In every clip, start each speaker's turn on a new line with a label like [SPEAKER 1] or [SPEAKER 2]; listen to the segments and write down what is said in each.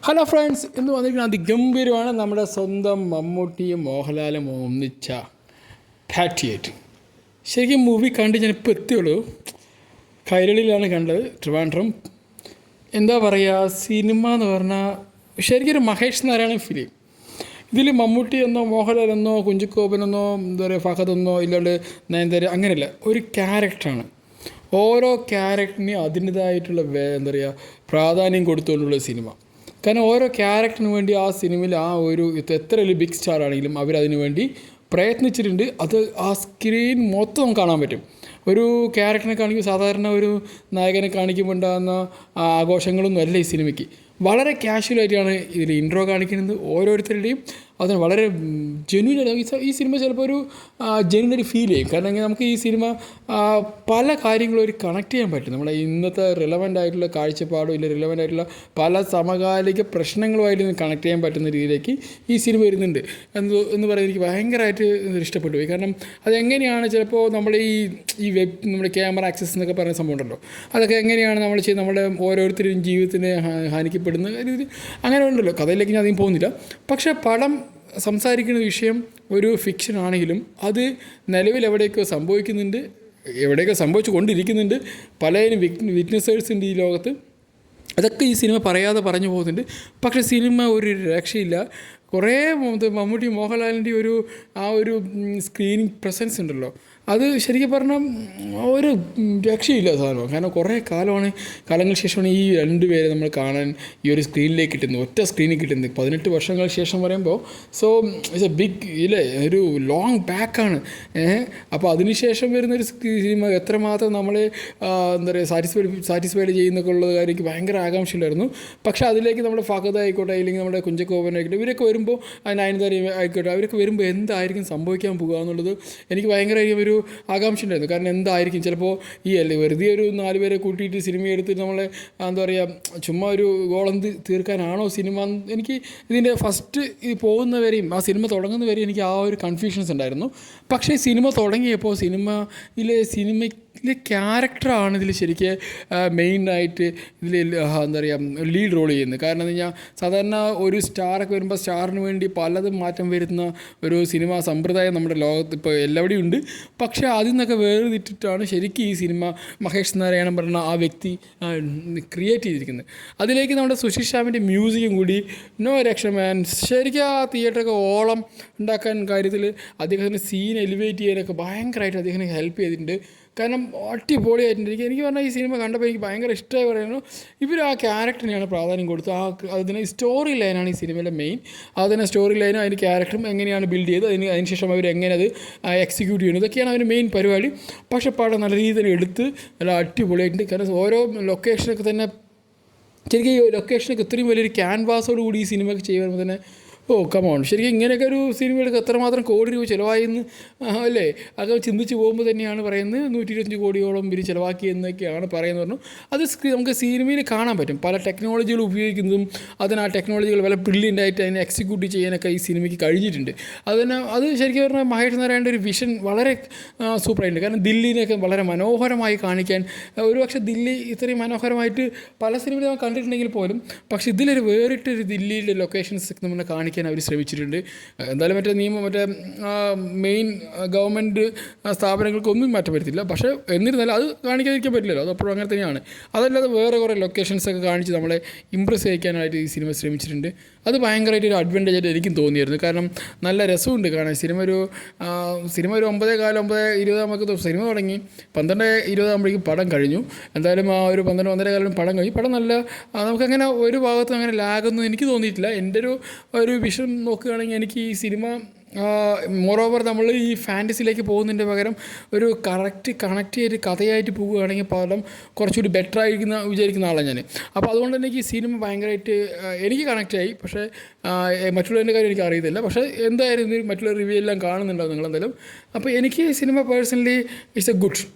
[SPEAKER 1] Hello friends, ഇന്ന് വന്നിരിക്കുന്ന അതിഗംഭീരമാണ് നമ്മുടെ സ്വന്തം മമ്മൂട്ടിയും മോഹൻലാലും ഒന്നിച്ച പാട്രിയറ്റ്. ശരിക്കും മൂവി കണ്ട് ഞാനിപ്പോൾ എത്തിയുള്ളൂ. കൈരളിയിലാണ് കണ്ടത്, ട്രിവാൻഡ്രം. എന്താ പറയുക, സിനിമ എന്ന് പറഞ്ഞാൽ ശരിക്കും മഹേഷ് നാരായണൻ ഫിലിം. ഇതിൽ മമ്മൂട്ടി എന്നോ മോഹൻലാൽ എന്നോ കുഞ്ചുക്കോബനെന്നോ എന്താ പറയുക ഫഹദെന്നോ ഇല്ലാണ്ട് നയൻതാര അങ്ങനെയല്ല, ഒരു ക്യാരക്ടറാണ്. ഓരോ ക്യാരക്ടറിനും അതിൻ്റേതായിട്ടുള്ള എന്താ പറയുക പ്രാധാന്യം കൊടുത്തുകൊണ്ടുള്ള സിനിമ. കാരണം ഓരോ ക്യാരക്ടറിന് വേണ്ടി ആ സിനിമയിൽ എത്ര വലിയ ബിഗ് സ്റ്റാർ ആണെങ്കിലും അവരതിനു വേണ്ടി പ്രയത്നിച്ചിട്ടുണ്ട്. അത് ആ സ്ക്രീൻ മൊത്തം കാണാൻ പറ്റും. ഒരു ക്യാരക്ടറിനെ കാണിക്കും, സാധാരണ ഒരു നായകനെ കാണിക്കുമ്പോൾ ഉണ്ടാകുന്ന ആഘോഷങ്ങളൊന്നും അല്ല ഈ സിനിമയ്ക്ക്. വളരെ കാഷ്വലായിട്ടാണ് ഇതിൽ ഇൻട്രോ കാണിക്കുന്നത്. ഓരോരുത്തരുടെയും അതിന് വളരെ ജെന്യൂനായിട്ട് ഈ സിനിമ ചിലപ്പോൾ ഒരു ജെന്യൂനായിട്ട് ഫീൽ ചെയ്യും. കാരണം നമുക്ക് ഈ സിനിമ പല കാര്യങ്ങളും ഒരു കണക്ട് ചെയ്യാൻ പറ്റും. നമ്മുടെ ഇന്നത്തെ റിലവൻ്റ് ആയിട്ടുള്ള കാഴ്ചപ്പാടും ഇല്ല റിലവൻ്റ് ആയിട്ടുള്ള പല സമകാലിക പ്രശ്നങ്ങളുമായിട്ട് കണക്ട് ചെയ്യാൻ പറ്റുന്ന രീതിയിലേക്ക് ഈ സിനിമ വരുന്നുണ്ട് എന്ന് പറയുന്നത് എനിക്ക് ഭയങ്കരമായിട്ട് ഇഷ്ടപ്പെട്ടു പോയി. കാരണം അതെങ്ങനെയാണ് ചിലപ്പോൾ നമ്മുടെ ഈ വെബ് നമ്മുടെ ക്യാമറ ആക്സസ് എന്നൊക്കെ പറയുന്ന സംഭവം ഉണ്ടല്ലോ, അതൊക്കെ എങ്ങനെയാണ് നമ്മൾ ചെയ്യുന്നത്, നമ്മുടെ ഓരോരുത്തരും ജീവിതത്തിന് ഹാനിക്കപ്പെടുന്ന രീതിയിൽ അങ്ങനെ ഉണ്ടല്ലോ. കഥയിലേക്ക് ഞാൻ അധികം പോകുന്നില്ല. പക്ഷേ പടം സംസാരിക്കുന്ന വിഷയം ഒരു ഫിക്ഷൻ ആണെങ്കിലും അത് നിലവിൽ എവിടെയൊക്കെ സംഭവിക്കുന്നുണ്ട്, എവിടെയൊക്കെ സംഭവിച്ചു കൊണ്ടിരിക്കുന്നുണ്ട്. പലതിനും വിറ്റ്നസേഴ്സ് ഉണ്ട് ഈ ലോകത്ത്. അതൊക്കെ ഈ സിനിമ പറയാതെ പറഞ്ഞു പോകുന്നുണ്ട്. പക്ഷേ സിനിമ ഒരു രക്ഷയില്ല. കുറേ മമ്മൂട്ടി മോഹൻലാലിൻ്റെ ഒരു സ്ക്രീനിങ് പ്രസൻസ് ഉണ്ടല്ലോ, അത് ശരിക്കും പറഞ്ഞാൽ ഒരു രക്ഷയില്ല സാധനം. കാരണം കുറേ കാലങ്ങൾക്ക് ശേഷമാണ് ഈ രണ്ടുപേരെ നമ്മൾ കാണാൻ ഈ ഒരു സ്ക്രീനിലേക്ക് കിട്ടുന്നത്, ഒറ്റ സ്ക്രീനിൽ കിട്ടുന്നത് 18 വർഷങ്ങൾക്ക് ശേഷം പറയുമ്പോൾ. സോ ഇറ്റ്സ് എ ബിഗ് ഇല്ലേ, ഒരു ലോങ് ബാക്കാണ്. അപ്പോൾ അതിനുശേഷം വരുന്നൊരു സിനിമ എത്രമാത്രം നമ്മളെ എന്താ പറയുക സാറ്റിസ്ഫൈഡ് ചെയ്യുന്നൊക്കെ ഉള്ള കാര്യം എനിക്ക് ഭയങ്കര ആകാംക്ഷയുണ്ടായിരുന്നു. പക്ഷേ അതിലേക്ക് നമ്മുടെ ഫഹദ് ആയിക്കോട്ടെ, അല്ലെങ്കിൽ നമ്മുടെ കുഞ്ചക്കോബൻ ആയിക്കോട്ടെ, ഇവരൊക്കെ വരുമ്പോൾ നയൻതാര ആയിക്കോട്ടെ, അവരൊക്കെ വരുമ്പോൾ എന്തായിരിക്കും സംഭവിക്കാൻ പോകുക എന്നുള്ളത് എനിക്ക് ഭയങ്കരമായിരിക്കും ഒരു ആകാംക്ഷ ഉണ്ടായിരുന്നു. കാരണം എന്തായിരിക്കും ചിലപ്പോൾ വെറുതെ ഒരു 4 പേരെ കൂട്ടിയിട്ട് സിനിമ എടുത്തിട്ട് നമ്മളെ എന്താ പറയുക ചുമ്മാ ഒരു ഗോളം തീർക്കാനാണോ സിനിമ. എനിക്ക് ഇതിൻ്റെ ഫസ്റ്റ് പോകുന്നവരെയും ആ സിനിമ തുടങ്ങുന്നവരെയും എനിക്ക് ആ ഒരു കൺഫ്യൂഷൻസ് ഉണ്ടായിരുന്നു. പക്ഷേ സിനിമ തുടങ്ങിയപ്പോൾ സിനിമയിലെ ക്യാരക്ടറാണ് ഇതിൽ ശരിക്കും മെയിനായിട്ട് ഇതിൽ എന്താ പറയുക ലീഡ് റോൾ ചെയ്യുന്നത്. കാരണം എന്ന് കഴിഞ്ഞാൽ സാധാരണ ഒരു സ്റ്റാറൊക്കെ വരുമ്പോൾ സ്റ്റാറിന് വേണ്ടി പലതും മാറ്റം വരുന്ന ഒരു സിനിമാ സമ്പ്രദായം നമ്മുടെ ലോകത്ത് ഇപ്പോൾ എല്ലാവിടെയും ഉണ്ട്. പക്ഷേ അതിൽ നിന്നൊക്കെ വേർതിട്ടിട്ടാണ് ശരിക്കും ഈ സിനിമ മഹേഷ് നാരായണൻ പറഞ്ഞ ആ വ്യക്തി ക്രിയേറ്റ് ചെയ്തിരിക്കുന്നത്. അതിലേക്ക് നമ്മുടെ സുശീൽ ശ്യാമിൻ്റെ മ്യൂസിക്കും കൂടി നോ രക്ഷമാൻ. ശരിക്കും ആ തിയേറ്ററൊക്കെ ഓളം ഉണ്ടാക്കാൻ കാര്യത്തിൽ അദ്ദേഹത്തിൻ്റെ സീൻ എലിവേറ്റ് ചെയ്യാനൊക്കെ ഭയങ്കരമായിട്ട് അദ്ദേഹത്തിന് ഹെൽപ്പ് ചെയ്തിട്ടുണ്ട്. കാരണം അടിപൊളിയായിട്ടുണ്ട്. എനിക്ക് പറഞ്ഞാൽ ഈ സിനിമ കണ്ടപ്പോൾ എനിക്ക് ഭയങ്കര ഇഷ്ടമായി പറയുന്നു. ഇവർ ആ ക്യാരക്ടറിനെയാണ് പ്രാധാന്യം കൊടുത്തത്. അതിന് സ്റ്റോറി ലൈനാണ് ഈ സിനിമയിലെ മെയിൻ. അതിന് സ്റ്റോറി ലൈനും അതിൻ്റെ ക്യാരക്ടറും എങ്ങനെയാണ് ബിൽഡ് ചെയ്ത് അതിനുശേഷം അവർ എങ്ങനെ അത് എക്സിക്യൂട്ട് ചെയ്യുന്നത്, ഇതൊക്കെയാണ് അതിൻ്റെ മെയിൻ പരിപാടി. പക്ഷേ പടം നല്ല രീതിയിൽ എടുത്ത് നല്ല അടിപൊളിയായിട്ടുണ്ട്. കാരണം ഓരോ ലൊക്കേഷനൊക്കെ തന്നെ ശരിക്കും ഈ ലൊക്കേഷനൊക്കെ ഇത്രയും വലിയൊരു ക്യാൻവാസോട് കൂടി ഈ സിനിമയൊക്കെ ചെയ്യുമ്പോൾ തന്നെ കമോൺ, ശരിക്കും ഇങ്ങനെയൊക്കെ ഒരു സിനിമകൾക്ക് എത്രമാത്രം കോടി രൂപ ചിലവായെന്ന് അല്ലേ അത് ചിന്തിച്ച് പോകുമ്പോൾ തന്നെയാണ് പറയുന്നത് 125 കോടിയോളം ഇവർ ചിലവാക്കിയെന്നൊക്കെയാണ് പറയുന്നത്. പറഞ്ഞു അത് നമുക്ക് സിനിമയിൽ കാണാൻ പറ്റും. പല ടെക്നോളജികൾ ഉപയോഗിക്കുന്നതും അതിന് ആ ടെക്നോളജികൾ വളരെ ബ്രില്യൻ്റായിട്ട് അതിനെ എക്സിക്യൂട്ട് ചെയ്യാനൊക്കെ ഈ സിനിമയ്ക്ക് കഴിഞ്ഞിട്ടുണ്ട്. അത് ശരിക്കും പറഞ്ഞാൽ മഹേഷ് നാരായണൻ്റെ ഒരു വിഷൻ വളരെ സൂപ്പറായിട്ടുണ്ട്. കാരണം ദില്ലിനെയൊക്കെ വളരെ മനോഹരമായി കാണിക്കാൻ, ഒരുപക്ഷെ ദില്ലി ഇത്രയും മനോഹരമായിട്ട് പല സിനിമയിൽ നമ്മൾ കണ്ടിട്ടുണ്ടെങ്കിൽ പോലും പക്ഷേ ഇതിലൊരു വേറിട്ടൊരു ദില്ലിയുടെ ലൊക്കേഷൻസ് നമ്മൾ കാണിക്കാൻ അവർ ശ്രമിച്ചിട്ടുണ്ട്. എന്തായാലും മറ്റേ മെയിൻ ഗവൺമെൻറ് സ്ഥാപനങ്ങൾക്കൊന്നും മാറ്റം വരുത്തില്ല. പക്ഷേ എന്നിരുന്നാലും അത് കാണിക്കാതിരിക്കാൻ പറ്റില്ലല്ലോ, അത് അപ്പോഴും അങ്ങനെ തന്നെയാണ്. അതല്ലാതെ വേറെ കുറേ ലൊക്കേഷൻസൊക്കെ കാണിച്ച് നമ്മളെ ഇമ്പ്രസ് ചെയ്യിക്കാനായിട്ട് ഈ സിനിമ ശ്രമിച്ചിട്ടുണ്ട്. അത് ഭയങ്കരമായിട്ട് ഒരു അഡ്വാൻറ്റേജ് ആയിട്ട് എനിക്കും തോന്നിയായിരുന്നു. കാരണം നല്ല രസമുണ്ട് കാണാൻ. സിനിമ ഒരു 9:15 നമുക്ക് സിനിമ തുടങ്ങി 12:20 ആകുമ്പോഴേക്കും പടം കഴിഞ്ഞു. എന്തായാലും ആ ഒരു 12-12:15 പടം കഴിഞ്ഞു. പടം നല്ല നമുക്കങ്ങനെ ഒരു ഭാഗത്തും അങ്ങനെ ലാഗൊന്നും എനിക്ക് തോന്നിയിട്ടില്ല. എൻ്റെ ഒരു വിഷൻ നോക്കുകയാണെങ്കിൽ എനിക്ക് ഈ സിനിമ മോറോവർ നമ്മൾ ഈ ഫാൻറ്റസിയിലേക്ക് പോകുന്നതിൻ്റെ പകരം ഒരു കണക്ട് ചെയ്ത് കഥയായിട്ട് പോവുകയാണെങ്കിൽ പടം കുറച്ചുകൂടി ബെറ്റർ ആയിരിക്കുന്ന വിചാരിക്കുന്ന ആളാണ് ഞാൻ. അപ്പോൾ അതുകൊണ്ട് തന്നെ ഈ സിനിമ ഭയങ്കരമായിട്ട് എനിക്ക് കണക്റ്റായി. പക്ഷേ മറ്റുള്ളവരുടെ കാര്യം എനിക്ക് അറിയത്തില്ല. പക്ഷേ എന്തായാലും മറ്റുള്ള റിവ്യൂ എല്ലാം കാണുന്നുണ്ടാവും നിങ്ങളെന്തായാലും. അപ്പോൾ എനിക്ക് ഈ cinema personally it's A good.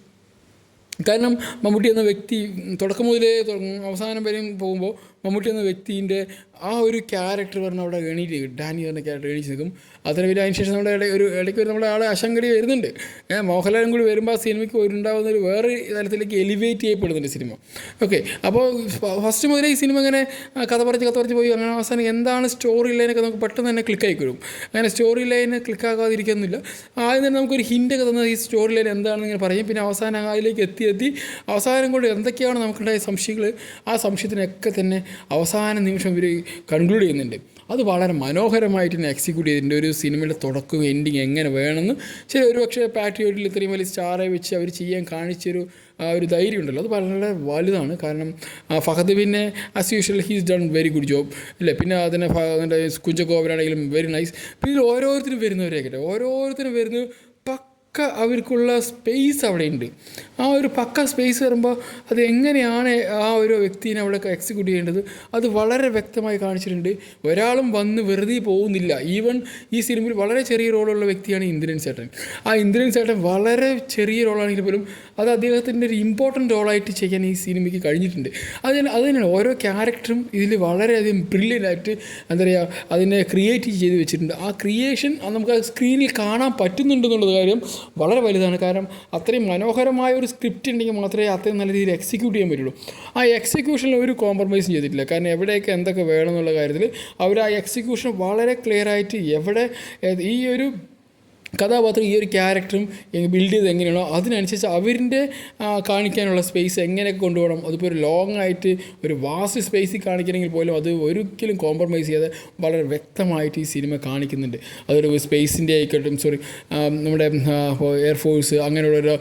[SPEAKER 1] കാരണം മമ്മൂട്ടി എന്ന വ്യക്തി തുടക്കം മുതലേ അവസാനം വരെയും പോകുമ്പോൾ മമ്മൂട്ടി എന്ന വ്യക്തിൻ്റെ ആ ഒരു ക്യാരക്ടർ പറഞ്ഞാൽ അവിടെ എണീറ്റ് ഡാനി പറഞ്ഞ ക്യാരക്ടർ എണീച്ച് നിൽക്കും. അതിന് പിന്നെ അതിന് ശേഷം നമ്മുടെ ഇടയ്ക്ക് നമ്മുടെ ആളെ അശങ്കടി വരുന്നുണ്ട്. മോഹൻലാലും കൂടി വരുമ്പോൾ ആ സിനിമയ്ക്ക് ഉണ്ടാകുന്ന ഒരു വേറെ തലത്തിലേക്ക് എലിവേറ്റ് ചെയ്യപ്പെടുന്നുണ്ട് സിനിമ. ഓക്കെ, അപ്പോൾ ഫസ്റ്റ് മുതലേ ഈ സിനിമ ഇങ്ങനെ കഥ പറഞ്ഞ് പോയി അങ്ങനെ അവസാനം എന്താണ് സ്റ്റോറി ലൈനൊക്കെ നമുക്ക് പെട്ടെന്ന് തന്നെ ക്ലിക്കായി വരും. അങ്ങനെ സ്റ്റോറി ലൈന് ക്ലിക്കാകാതിരിക്കുന്നില്ല. ആദ്യം തന്നെ നമുക്കൊരു ഹിൻ്റൊക്കെ തന്നത് ഈ സ്റ്റോറി ലൈൻ എന്താണെന്ന് ഇങ്ങനെ പറയും. പിന്നെ അവസാനം അതിലേക്ക് എത്തി അവസാനം കൊണ്ട് എന്തൊക്കെയാണ് നമുക്കുണ്ടായ സംശയങ്ങൾ, ആ സംശയത്തിനൊക്കെ തന്നെ അവസാന നിമിഷം ഇവർ കൺക്ലൂഡ് ചെയ്യുന്നുണ്ട്. അത് വളരെ മനോഹരമായിട്ട് തന്നെ എക്സിക്യൂട്ട് ചെയ്തിട്ടുണ്ട്. ഒരു സിനിമയുടെ തുടക്കവും എൻഡിങ് എങ്ങനെ വേണമെന്ന് ശരി, ഒരു പക്ഷേ പാട്രിയോട്ടിൽ ഇത്രയും വലിയ സ്റ്റാറെ വെച്ച് അവർ ചെയ്യാൻ കാണിച്ചൊരു ഒരു ധൈര്യം ഉണ്ടല്ലോ, അത് വളരെ വലുതാണ്. കാരണം ഫഹദ് പിന്നെ as usual he's done very good job അല്ലേ. പിന്നെ അതിൻ്റെ കുഞ്ചക്കോവനാണെങ്കിലും വെരി നൈസ്. പിന്നെ ഓരോരുത്തരും വരുന്നവരെയൊക്കെ ഓരോരുത്തരും വരുന്നത് അവർക്കുള്ള സ്പേസ് അവിടെ ഉണ്ട്. ആ ഒരു പക്ക സ്പേസ് വരുമ്പോൾ അത് എങ്ങനെയാണ് ആ ഒരു വ്യക്തിനെ അവിടെ എക്സിക്യൂട്ട് ചെയ്യേണ്ടത് അത് വളരെ വ്യക്തമായി കാണിച്ചിട്ടുണ്ട്. ഒരാളും വന്ന് വെറുതെ പോകുന്നില്ല. ഈവൻ ഈ സിനിമയിൽ വളരെ ചെറിയ റോളുള്ള വ്യക്തിയാണ് ഇന്ദ്രൻ ചേട്ടൻ. ആ ഇന്ദ്രൻ ചേട്ടൻ വളരെ ചെറിയ റോളാണെങ്കിൽ പോലും അത് അദ്ദേഹത്തിൻ്റെ ഒരു ഇമ്പോർട്ടൻ്റ് റോളായിട്ട് ചെയ്യാൻ ഈ സിനിമയ്ക്ക് കഴിഞ്ഞിട്ടുണ്ട്. അതിനാണ് ഓരോ ക്യാരക്ടറും ഇതിൽ വളരെയധികം ബ്രില്യൻ്റായിട്ട് എന്താ പറയുക അതിനെ ക്രിയേറ്റ് ചെയ്ത് വെച്ചിട്ടുണ്ട്. ആ ക്രിയേഷൻ നമുക്ക് ആ സ്ക്രീനിൽ കാണാൻ പറ്റുന്നുണ്ടെന്നുള്ള കാര്യം വളരെ വലുതാണ്. കാരണം അത്രയും മനോഹരമായ ഒരു സ്ക്രിപ്റ്റ് ഉണ്ടെങ്കിൽ മാത്രമേ അത്രയും നല്ല രീതിയിൽ എക്സിക്യൂട്ട് ചെയ്യാൻ പറ്റുള്ളൂ. ആ എക്സിക്യൂഷനിൽ ഒരു കോംപ്രമൈസും ചെയ്തിട്ടില്ല. കാരണം എവിടെയൊക്കെ എന്തൊക്കെ വേണമെന്നുള്ള കാര്യത്തിൽ അവർ ആ എക്സിക്യൂഷൻ വളരെ ക്ലിയറായിട്ട് എവിടെ ഈ ഒരു കഥാപാത്രം ഈ ഒരു ക്യാരക്ടറും ബിൽഡ് ചെയ്ത് എങ്ങനെയാണോ അതിനനുസരിച്ച് അവരിൻ്റെ കാണിക്കാനുള്ള സ്പേസ് എങ്ങനെയൊക്കെ കൊണ്ടുപോകണം. അതിപ്പോൾ ഒരു ലോങ് ആയിട്ട് ഒരു വാസ്റ്റ് സ്പേസിൽ കാണിക്കണമെങ്കിൽ പോലും അത് ഒരിക്കലും കോംപ്രമൈസ് ചെയ്യാതെ വളരെ വ്യക്തമായിട്ട് ഈ സിനിമ കാണിക്കുന്നുണ്ട്. അതൊരു സ്പേസിൻ്റെ ആയിക്കോട്ടെ, നമ്മുടെ എയർഫോഴ്സ് അങ്ങനെയുള്ളൊരു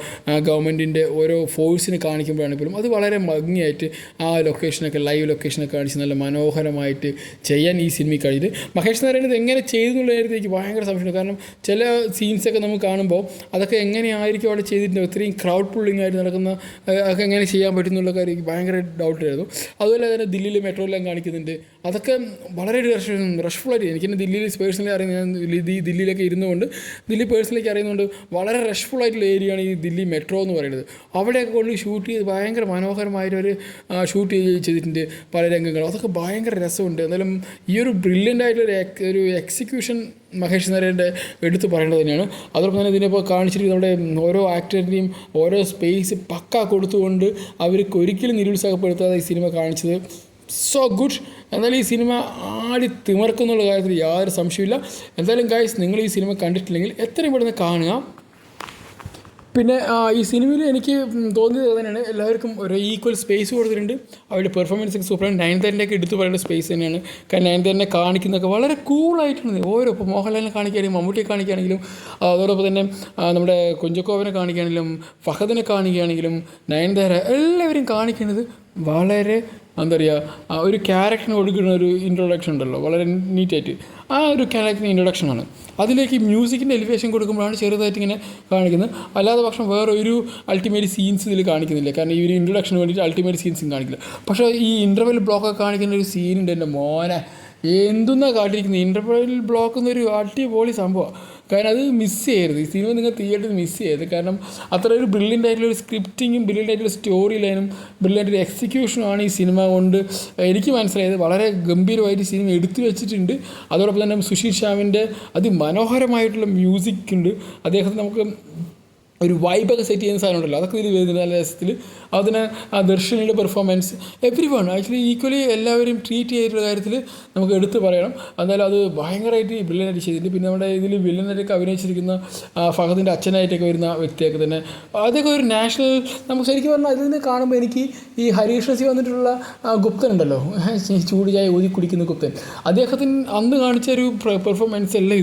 [SPEAKER 1] ഗവൺമെൻറ്റിൻ്റെ ഓരോ ഫോഴ്സിനെ കാണിക്കുമ്പോഴാണ് പോലും അത് വളരെ ഭംഗിയായിട്ട് ആ ലൊക്കേഷനൊക്കെ ലൈവ് ലൊക്കേഷനൊക്കെ കാണിച്ച് നല്ല മനോഹരമായിട്ട് ചെയ്യാൻ ഈ സിനിമയ്ക്ക് കഴിഞ്ഞത്. മഹേഷ് നാരായണൻ എങ്ങനെ ചെയ്തു എന്നുള്ള കാര്യത്തിൽ എനിക്ക് ഭയങ്കര സംശയമുണ്ട്. കാരണം ചില സീൻസൊക്കെ നമുക്ക് കാണുമ്പോൾ അതൊക്കെ എങ്ങനെയായിരിക്കും അവിടെ ചെയ്തിട്ടുണ്ട്, ഇത്രയും ക്രൗഡ് പുള്ളിങ് ആയിട്ട് നടക്കുന്ന ഒക്കെ എങ്ങനെ ചെയ്യാൻ പറ്റുന്നുള്ള കാര്യം എനിക്ക് ഭയങ്കര ഡൗട്ടായിരുന്നു. അതുപോലെ തന്നെ ദില്ലിയിൽ മെട്രോയെല്ലാം കാണിക്കുന്നുണ്ട്. അതൊക്കെ വളരെ റഷ്ഫുള്ളായിട്ട് എനിക്കെന്നെ ദില്ലിയിൽ പേഴ്സണലി അറിയുന്നത്, ഞാൻ ദില്ലിയിലൊക്കെ ഇരുന്നുകൊണ്ട് ദില്ലി പേഴ്സണലിലേക്ക് അറിയുന്നതുകൊണ്ട് വളരെ റഷ്ഫുള്ളായിട്ടുള്ള ഏരിയയാണ് ഈ ദില്ലി മെട്രോ എന്ന് പറയുന്നത്. അവിടെയൊക്കെ കൊണ്ട് ഷൂട്ട് ചെയ്ത് ഭയങ്കര മനോഹരമായിട്ടൊരു ഷൂട്ട് ചെയ്തിട്ടുണ്ട് പല രംഗങ്ങളും. അതൊക്കെ ഭയങ്കര രസമുണ്ട്. എന്നാലും ഈ ഒരു ബ്രില്യൻ്റ് ആയിട്ടുള്ളൊരു എക്സിക്യൂഷൻ മഹേഷ് നാരായണൻ്റെ എടുത്ത് പറയേണ്ടത് തന്നെയാണ്. അതോടൊപ്പം തന്നെ ഇതിനിപ്പോൾ കാണിച്ചിട്ട് നമ്മുടെ ഓരോ ആക്ടറിൻ്റെയും ഓരോ സ്പേസ് പക്ക കൊടുത്തുകൊണ്ട് അവർക്ക് ഒരിക്കലും നിരുത്സാഹപ്പെടുത്താതെ ഈ സിനിമ കാണിച്ചത് സോ ഗുഡ്. എന്നാലും ഈ സിനിമ ആടി തിമർക്കുന്നുള്ള കാര്യത്തിൽ യാതൊരു സംശയമില്ല. എന്തായാലും ഗൈസ്, നിങ്ങൾ ഈ സിനിമ കണ്ടിട്ടില്ലെങ്കിൽ എത്രയും പെട്ടെന്ന് കാണുക. പിന്നെ ഈ സിനിമയിൽ എനിക്ക് തോന്നിയത് തന്നെയാണ്, എല്ലാവർക്കും ഒരു ഈക്വൽ സ്പേസ് കൊടുത്തിട്ടുണ്ട്. അവരുടെ പെർഫോമൻസൊക്കെ സൂപ്പറാണ്. നയൻതാരൻ്റെയൊക്കെ എടുത്ത് പറയേണ്ട സ്പേസ് തന്നെയാണ്. കാരണം നയൻതാരനെ കാണിക്കുന്നതൊക്കെ വളരെ കൂളായിട്ടുണ്ട്. ഓരോ ഇപ്പോൾ മോഹൻലാലിനെ കാണിക്കുകയാണെങ്കിലും മമ്മൂട്ടിയെ കാണിക്കുകയാണെങ്കിലും അതോടൊപ്പം തന്നെ നമ്മുടെ കുഞ്ചക്കോവനെ കാണിക്കുകയാണെങ്കിലും ഫഹദിനെ കാണിക്കുകയാണെങ്കിലും നയൻതാര എല്ലാവരും കാണിക്കുന്നത് വളരെ എന്താ പറയുക ഒരു ക്യാരക്ടറിന് കൊടുക്കുന്ന ഒരു ഇൻട്രൊഡക്ഷൻ ഉണ്ടല്ലോ, വളരെ നീറ്റായിട്ട് ആ ഒരു ക്യാരക്ടറിന് ഇൻട്രൊഡക്ഷനാണ്. അതിലേക്ക് മ്യൂസിക്കിൻ്റെ എലിവേഷൻ കൊടുക്കുമ്പോഴാണ് ചെറുതായിട്ട് ഇങ്ങനെ കാണിക്കുന്നത്. അല്ലാതെ പക്ഷം വേറെ ഒരു അൾട്ടിമേറ്റ് സീൻസ് ഇതിൽ കാണിക്കുന്നില്ല. കാരണം ഈ ഒരു ഇൻട്രൊഡക്ഷന് വേണ്ടിയിട്ട് അൾട്ടിമേറ്റ് സീൻസും കാണിക്കില്ല. പക്ഷേ ഈ ഇൻ്റർവെൽ ബ്ലോക്കൊക്കെ കാണിക്കുന്ന ഒരു സീനുണ്ട്, എൻ്റെ മോനെ എന്തെന്നാണ് കാട്ടിയിരിക്കുന്നത്. ഇൻ്റർവെൽ ബ്ലോക്ക് എന്നൊരു അടിപൊളി സംഭവമാണ്. കാരണം അത് മിസ് ചെയ്യരുത്, ഈ സിനിമ നിങ്ങൾ തിയേറ്ററിൽ മിസ് ചെയ്യരുത്. കാരണം അത്ര ഒരു ബ്രില്യൻ്റ് ആയിട്ടുള്ളൊരു സ്ക്രിപ്റ്റിങ്ങും ബ്രില്യൻ്റ് ആയിട്ടുള്ള സ്റ്റോറി ലൈനും ബ്രില്യൻ്റ് ആയിട്ടുള്ള എക്സിക്യൂഷനുമാണ് ഈ സിനിമ കൊണ്ട് എനിക്ക് മനസ്സിലായത്. വളരെ ഗംഭീരമായിട്ട് സിനിമ എടുത്തു വെച്ചിട്ടുണ്ട്. അതോടൊപ്പം തന്നെ സുശീൽ ശ്യാമിൻ്റെ അതിമനോഹരമായിട്ടുള്ള മ്യൂസിക് ഉണ്ട്. അദ്ദേഹത്തിന് നമുക്ക് ഒരു വൈബൊക്കെ സെറ്റ് ചെയ്യുന്ന സാധനം ഉണ്ടല്ലോ, അതൊക്കെ ഇതിൽ വരുന്നുണ്ട് നല്ല രസത്തിൽ. അതിന് ആ ദർശനയുടെ performance everyone actually equally എല്ലാവരും ട്രീറ്റ് ചെയ്തിട്ടുള്ള കാര്യത്തിൽ നമുക്ക് എടുത്ത് പറയണം. എന്തായാലും അത് ഭയങ്കരമായിട്ട് ബ്രില്യനായിട്ട് ചെയ്തിട്ടുണ്ട്. പിന്നെ നമ്മുടെ ഇതിൽ വില്ലനായിട്ടൊക്കെ അഭിനയിച്ചിരിക്കുന്ന ഫഹദിൻ്റെ അച്ഛനായിട്ടൊക്കെ വരുന്ന വ്യക്തിയൊക്കെ തന്നെ അതൊക്കെ ഒരു നാഷണൽ, നമുക്ക് ശരിക്കും പറഞ്ഞാൽ അതിൽ നിന്ന് കാണുമ്പോൾ എനിക്ക് ഈ ഹരീഷ് റസി വന്നിട്ടുള്ള ഗുപ്തൻ ഉണ്ടല്ലോ, ചൂട് ചായ ഊതി കുടിക്കുന്ന ഗുപ്തൻ, അദ്ദേഹത്തിന് അന്ന് കാണിച്ച ഒരു പെർഫോമൻസ് അല്ല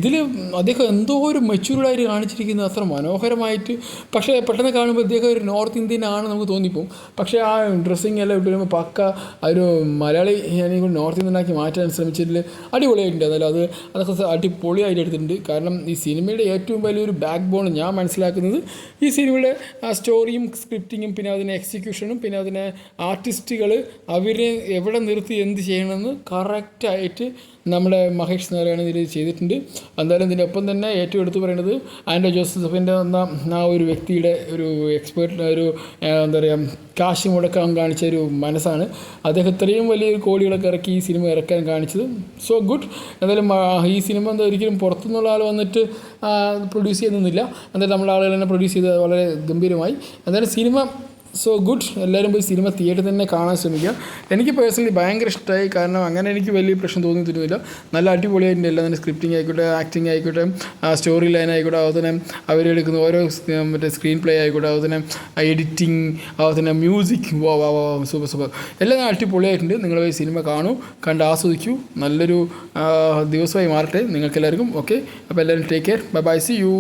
[SPEAKER 1] ഇതിൽ അദ്ദേഹം എന്തോ ഒരു മെച്യൂർഡായിട്ട് കാണിച്ചിരിക്കുന്നത് അത്ര മനോഹരമായിട്ട്. പക്ഷേ പെട്ടെന്ന് കാണുമ്പോൾ അദ്ദേഹം ഒരു നോർത്ത് ഇന്ത്യൻ ആണ് നമുക്ക് തോന്നിപ്പോവും. പക്ഷേ ആ ഡ്രസ്സിങ് എല്ലാം ഇട്ട് വരുമ്പോൾ പക്ക ഒരു മലയാളി ഞാൻ നോർത്ത് ഇന്ത്യൻ ആക്കി മാറ്റാൻ ശ്രമിച്ചതിൽ അടിപൊളിയായിട്ടുണ്ട്. അതായത് അതൊക്കെ അടിപൊളിയായിട്ട് എടുത്തിട്ടുണ്ട്. കാരണം ഈ സിനിമയുടെ ഏറ്റവും വലിയൊരു ബാക്ക് ബോൺ ഞാൻ മനസ്സിലാക്കുന്നത് ഈ സിനിമയുടെ സ്റ്റോറിയും സ്ക്രിപ്റ്റിങ്ങും പിന്നെ അതിൻ്റെ എക്സിക്യൂഷനും പിന്നെ അതിനെ ആർട്ടിസ്റ്റുകൾ അവരെ എവിടെ നിർത്തി എന്ത് ചെയ്യണമെന്ന് കറക്റ്റായിട്ട് നമ്മുടെ മഹേഷ് നാരായണൻ ഇതിൽ ചെയ്തിട്ടുണ്ട്. എന്തായാലും ഇതിനൊപ്പം തന്നെ ഏറ്റവും എടുത്തു പറയുന്നത് ആൻഡ്രോ ജോസഫിൻ്റെ എന്ന ആ ഒരു വ്യക്തിയുടെ ഒരു എക്സ്പേർട്ട് ഒരു എന്താ പറയുക കാശ് മുടക്കാൻ കാണിച്ച ഒരു മനസ്സാണ് അദ്ദേഹം ഇത്രയും വലിയൊരു കോടികളൊക്കെ ഇറക്കി ഈ സിനിമ ഇറക്കാൻ കാണിച്ചത്. So good. എന്തായാലും ഈ സിനിമ എന്താ ഒരിക്കലും പുറത്തുനിന്നുള്ള ആൾ വന്നിട്ട് പ്രൊഡ്യൂസ് ചെയ്യുന്നില്ല. എന്തായാലും നമ്മുടെ ആളുകൾ തന്നെ പ്രൊഡ്യൂസ് ചെയ്ത് വളരെ ഗംഭീരമായി. എന്തായാലും സിനിമ സോ ഗുഡ്. എല്ലാവരും പോയി സിനിമ തിയേറ്ററിൽ തന്നെ കാണാൻ ശ്രമിക്കുക. എനിക്ക് പേഴ്സണലി ഭയങ്കര ഇഷ്ടമായി. കാരണം അങ്ങനെ എനിക്ക് വലിയ പ്രശ്നം തോന്നിയിട്ടൊന്നുമില്ല. നല്ല അടിപൊളിയായിട്ടുണ്ട്. എല്ലാം തന്നെ സ്ക്രിപ്റ്റിംഗ് ആയിക്കോട്ടെ, ആക്ടിങ് ആയിക്കോട്ടെ, സ്റ്റോറി ലൈൻ ആയിക്കോട്ടെ, അതുപോലെ തന്നെ അവരെടുക്കുന്ന ഓരോ മറ്റേ സ്ക്രീൻ പ്ലേ ആയിക്കോട്ടെ, അതുപോലെ തന്നെ എഡിറ്റിംഗ്, അതുപോലെ തന്നെ മ്യൂസിക്, സൂപ്പർ സൂപ്പർ എല്ലാം അടിപൊളിയായിട്ടുണ്ട്. നിങ്ങൾ പോയി സിനിമ കാണൂ, കണ്ട് ആസ്വദിക്കൂ. നല്ലൊരു ദിവസമായി മാറട്ടെ നിങ്ങൾക്ക് എല്ലാവർക്കും. ഓക്കെ, അപ്പോൾ എല്ലാവരും take care. Bye bye, see U.